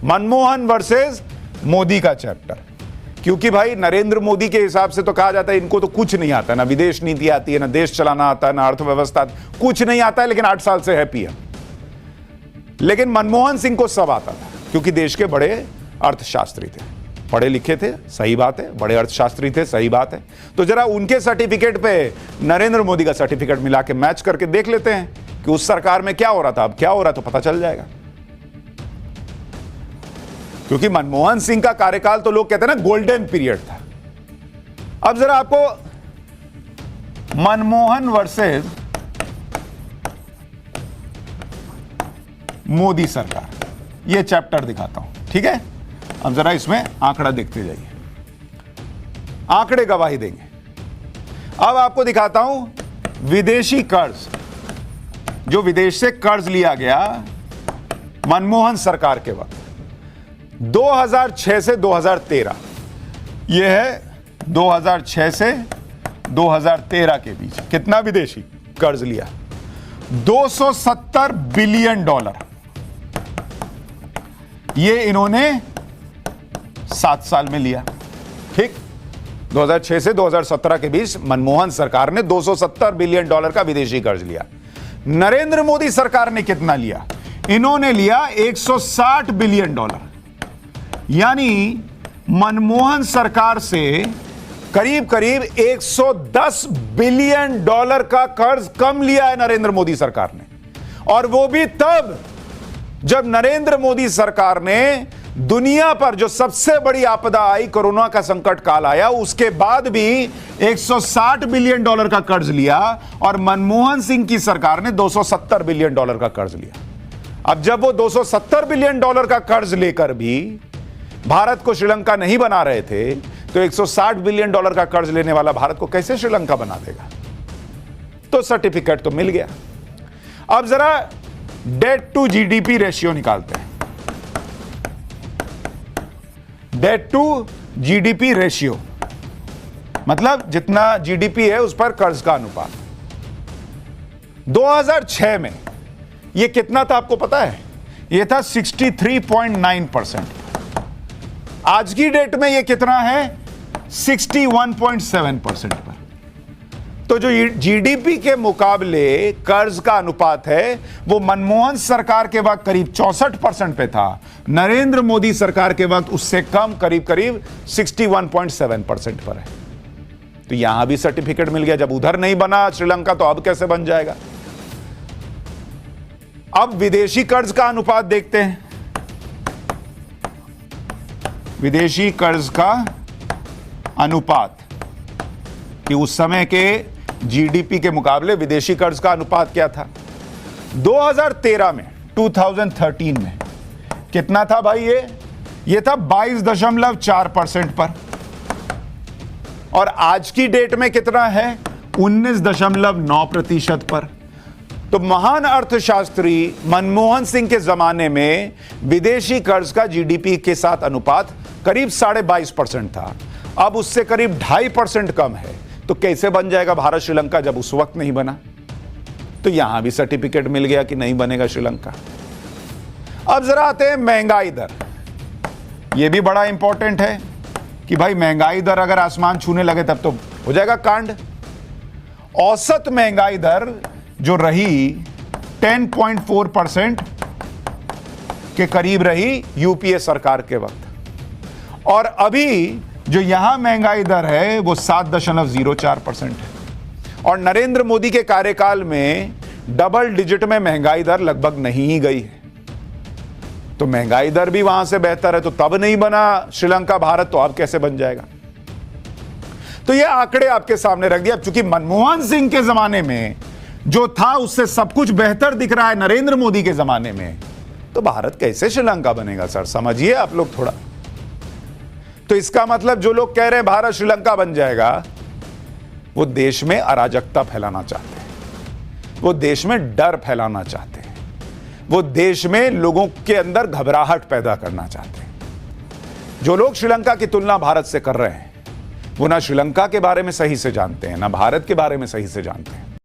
Manmohan versus Modi का chapter. क्योंकि भाई नरेंद्र मोदी के हिसाब से तो कहा जाता है इनको तो कुछ नहीं आता, ना विदेश नीति आती है, ना देश चलाना आता है, ना अर्थव्यवस्था, कुछ नहीं आता है, लेकिन 8 साल से है पीएम। लेकिन मनमोहन सिंह को सब आता था, क्योंकि देश के बड़े अर्थशास्त्री थे, पढ़े लिखे थे, सही बात है, बड़े अर्थशास्त्री थे, सही बात है। तो जरा उनके सर्टिफिकेट पे नरेंद्र मोदी का सर्टिफिकेट मिला के मैच करके देख लेते हैं कि उस सरकार में क्या हो रहा था, अब क्या हो रहा है, तो पता चल जाएगा। क्योंकि मनमोहन सिंह का कार्यकाल तो लोग कहते हैं ना गोल्डन पीरियड था। अब जरा आपको मनमोहन वर्सेस मोदी सरकार ये चैप्टर दिखाता हूं, ठीक है। अब जरा इसमें आंकड़ा देखते जाइए, आंकड़े गवाही देंगे। अब आपको दिखाता हूं विदेशी कर्ज, जो विदेश से कर्ज लिया गया मनमोहन सरकार के वक्त 2006 से 2013, यह है 2006 से 2013 के बीच कितना विदेशी कर्ज लिया, $270 बिलियन। ये इन्होंने 7 साल में लिया, ठीक। 2006 से 2017 के बीच मनमोहन सरकार ने $270 बिलियन का विदेशी कर्ज लिया। नरेंद्र मोदी सरकार ने कितना लिया, इन्होंने लिया $160 बिलियन। यानी मनमोहन सरकार से करीब करीब $110 बिलियन का कर्ज कम लिया है नरेंद्र मोदी सरकार ने। और वो भी तब जब नरेंद्र मोदी सरकार ने दुनिया पर जो सबसे बड़ी आपदा आई, कोरोना का संकट काल आया, उसके बाद भी $160 बिलियन का कर्ज लिया, और मनमोहन सिंह की सरकार ने $270 बिलियन का कर्ज लिया। अब जब वो $270 बिलियन का कर्ज लेकर भी भारत को श्रीलंका नहीं बना रहे थे, तो $160 बिलियन का कर्ज लेने वाला भारत को कैसे श्रीलंका बना देगा। तो सर्टिफिकेट तो मिल गया। अब जरा डेट टू जीडीपी रेशियो निकालते हैं। डेट टू जीडीपी रेशियो मतलब जितना जीडीपी है उस पर कर्ज का अनुपात। 2006 में यह कितना था आपको पता है, यह था 63.9%। आज की डेट में यह कितना है, 61.7% पर। तो जो जीडीपी के मुकाबले कर्ज का अनुपात है वो मनमोहन सरकार के वक्त करीब 64% पे था, नरेंद्र मोदी सरकार के वक्त उससे कम करीब करीब 61.7% पर है। तो यहां भी सर्टिफिकेट मिल गया। जब उधर नहीं बना श्रीलंका तो अब कैसे बन जाएगा। अब विदेशी कर्ज का अनुपात देखते हैं। विदेशी कर्ज का अनुपात कि उस समय के जीडीपी के मुकाबले विदेशी कर्ज का अनुपात क्या था। 2013 में 2013 में कितना था भाई, ये था 22.4% पर, और आज की डेट में कितना है, 19.9% पर। तो महान अर्थशास्त्री मनमोहन सिंह के जमाने में विदेशी कर्ज का जीडीपी के साथ अनुपात करीब 22.5% था, अब उससे करीब 2.5% कम है। तो कैसे बन जाएगा भारत श्रीलंका जब उस वक्त नहीं बना। तो यहां भी सर्टिफिकेट मिल गया कि नहीं बनेगा श्रीलंका। अब जरा आते हैं महंगाई दर। यह भी बड़ा इंपॉर्टेंट है कि भाई महंगाई दर अगर आसमान छूने लगे तब तो हो जाएगा कांड। औसत महंगाई दर जो रही 10.4% के करीब रही यूपीए सरकार के वक्त, और अभी जो यहां महंगाई दर है वो 7.04% है। और नरेंद्र मोदी के कार्यकाल में डबल डिजिट में महंगाई दर लगभग नहीं ही गई है। तो महंगाई दर भी वहां से बेहतर है, तो तब नहीं बना श्रीलंका भारत, तो अब कैसे बन जाएगा। तो ये आंकड़े आपके सामने रख दिया। अब चूंकि मनमोहन सिंह के जमाने में जो था उससे सब कुछ बेहतर दिख रहा है नरेंद्र मोदी के जमाने में, तो भारत कैसे श्रीलंका बनेगा सर, समझिए आप लोग थोड़ा। तो इसका मतलब जो लोग कह रहे हैं भारत श्रीलंका बन जाएगा, वो देश में अराजकता फैलाना चाहते हैं, वो देश में डर फैलाना चाहते हैं, वो देश में लोगों के अंदर घबराहट पैदा करना चाहते हैं। जो लोग श्रीलंका की तुलना भारत से कर रहे हैं वो ना श्रीलंका के बारे में सही से जानते हैं, ना भारत के बारे में सही से जानते हैं।